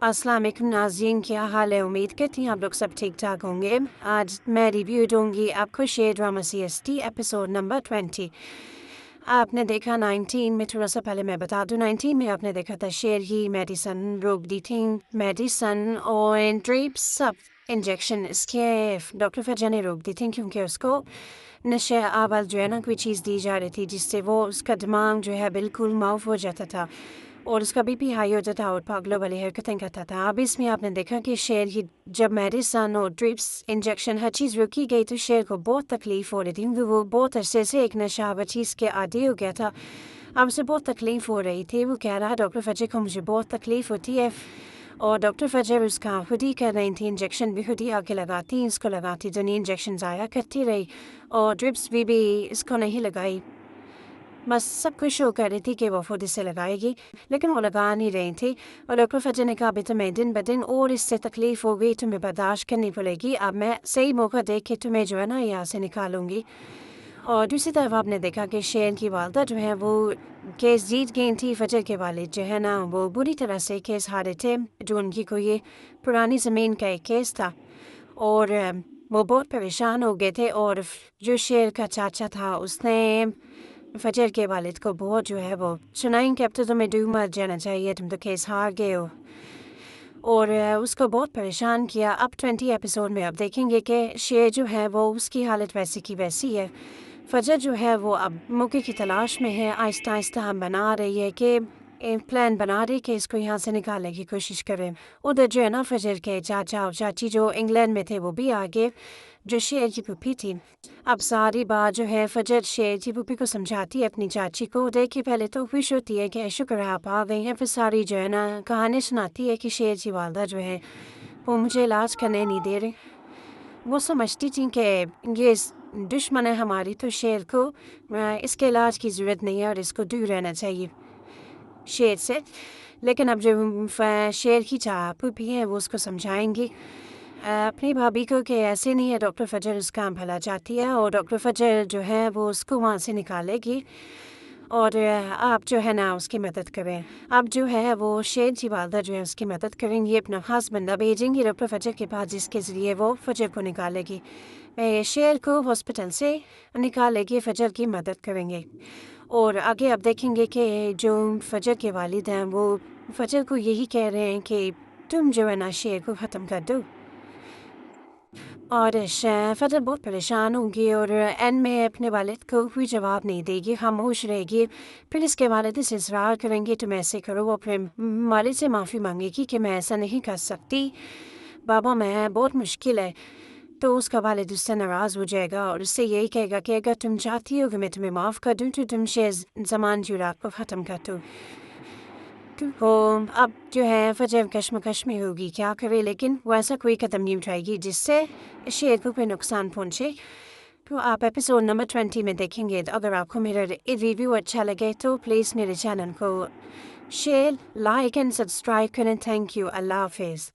अस्सलाम वालेकुम नाज़रीन, क्या हाल है। उम्मीद करती हूँ आप लोग सब ठीक ठाक होंगे। आज मैं रिव्यू दूंगी आपको शेर ड्रामा CST एपिसोड नंबर 20। आपने देखा 19 में, थोड़ा सा पहले मैं बता दूँ, 19 में आपने देखा था शेर ही मेडिसन रोक दी थी, मेडिसन और ड्रिप्स सब इंजेक्शन इसके डॉक्टर फरजा ने रोक दी थी क्योंकि उसको नशे अव्वल जो है ना कोई चीज़ दी जा रही थी जिससे वो उसका दिमाग जो है बिल्कुल माफ हो जाता था और उसका BP हाई हो जाता और पागलों वाली हरकतें करता था। अब इसमें आपने देखा कि शेर ही जब मेडिसन और ड्रिप्स इंजेक्शन हर चीज़ रोकी गई तो शेर को बहुत तकलीफ़ हो रही थी क्योंकि वो बहुत अरसे से एक नशावर चीज़ के आदी हो गया था। अब उसे बहुत तकलीफ़ हो रही थी। वो कह रहा डॉक्टर फजर को मुझे बहुत तकलीफ़ होती है और डॉक्टर फजर उसका खुद ही कर रही थी, इंजेक्शन भी खुद ही आके लगाती, इसको लगाती तो नहीं इंजेक्शन ज़ाया करती रही और ड्रिप्स भी इसको नहीं लगाई। बस सब खुश हो कर रही थी कि वो खुद इससे लगाएगी, लेकिन वो लगा नहीं रही थी। और डॉक्टर फजर ने कहा अभी तुम्हें दिन ब दिन और इससे तकलीफ़ हो गई, तुम्हें बर्दाश्त करनी पड़ेगी, अब मैं सही मौका देख के तुम्हें जो है ना यहाँ से निकालूंगी। और दूसरी तरफ आपने देखा कि शेर की वालदा जो है वो केस जीत गई थी। फजर के वालिद जो है ना वो बुरी तरह से केस हारे थे, जो उनकी कोई ये पुरानी ज़मीन का एक केस था और वो बहुत परेशान हो गए थे। और जो शेर का चाचा था उसने फजर के वालिद को बहुत जो है वो सुनाई कि अब तो तुम्हें डूब मर जाना चाहिए, तुम तो केस हार गए हो, और उसको बहुत परेशान किया। अब 20 एपिसोड में अब देखेंगे कि शेर जो है वो उसकी हालत वैसी की वैसी है। फजर जो है वो अब मौके की तलाश में है, आहिस्ता आहिस्ता हम बना रही है कि एक प्लान बना रही कि इसको यहाँ से निकालने की कोशिश करें। उधर जो है ना फजर के चाचा और चाची जो इंग्लैंड में थे वो भी आ गए, जो शेर की पुप्पी थी। अब सारी बात जो है फजर शेर की पुप्पी को समझाती है अपनी चाची को। देखिए पहले तो खुश होती है कि शुक्र है आप आ गई हैं, फिर सारी जो है ना कहानी सुनाती है कि शेर की वालदा जो है वो मुझे इलाज करने नहीं दे रहे। वो समझती थी कि ये दुश्मन है हमारी, तो शेर को इसके इलाज की ज़रूरत नहीं है और इसको दूर रहना चाहिए शेर से। लेकिन अब जो शेर की पुप्पी है वो उसको समझाएंगी अपनी भाभी को कि ऐसे नहीं है, डॉक्टर फजर उसका भला चाहती है और डॉक्टर फजर जो है वो उसको वहाँ से निकालेगी और आप जो है ना उसकी मदद करें। अब जो है वो शेर की वालदा जो है उसकी मदद करेंगी, अपना ख़ास बंदा भेजेंगी डॉक्टर फजर के पास जिसके ज़रिए वो फजर को निकालेगी, शेर को हॉस्पिटल से निकालेगी, फजर की मदद करेंगे। और आगे आप देखेंगे कि जो फजर के वालिद हैं वो फजर को यही कह रहे हैं कि तुम जो है ना शेर को ख़त्म कर दो। और फजर बहुत परेशान होंगी और एंड में अपने वालिद को कोई जवाब नहीं देगी, खामोश रहेगी। फिर इसके वालिद से इसरार करेंगे तुम ऐसे करो, वो अपने वालिद से माफ़ी मांगेगी कि मैं ऐसा नहीं कर सकती बाबा, मैं बहुत मुश्किल है। तो उसका वालिद उससे नाराज़ हो जाएगा और उससे यही कहेगा कि अगर तुम चाहती हो कि मैं तुम्हें माफ़ कर दूँ तो तुम शेर ज़मान जुरात को ख़त्म कर दो। तो अब जो है फजर कश्मकश में होगी क्या करे, लेकिन वो ऐसा कोई कदम नहीं उठाएगी जिससे शेर को कोई नुकसान पहुँचे। तो आप एपिसोड नंबर 20 में देखेंगे। तो अगर आपको मेरा रिव्यू अच्छा लगे तो प्लीज़ मेरे चैनल को शेयर, लाइक एंड सब्सक्राइब करें। Thank you. अल्लाह हाफिज़।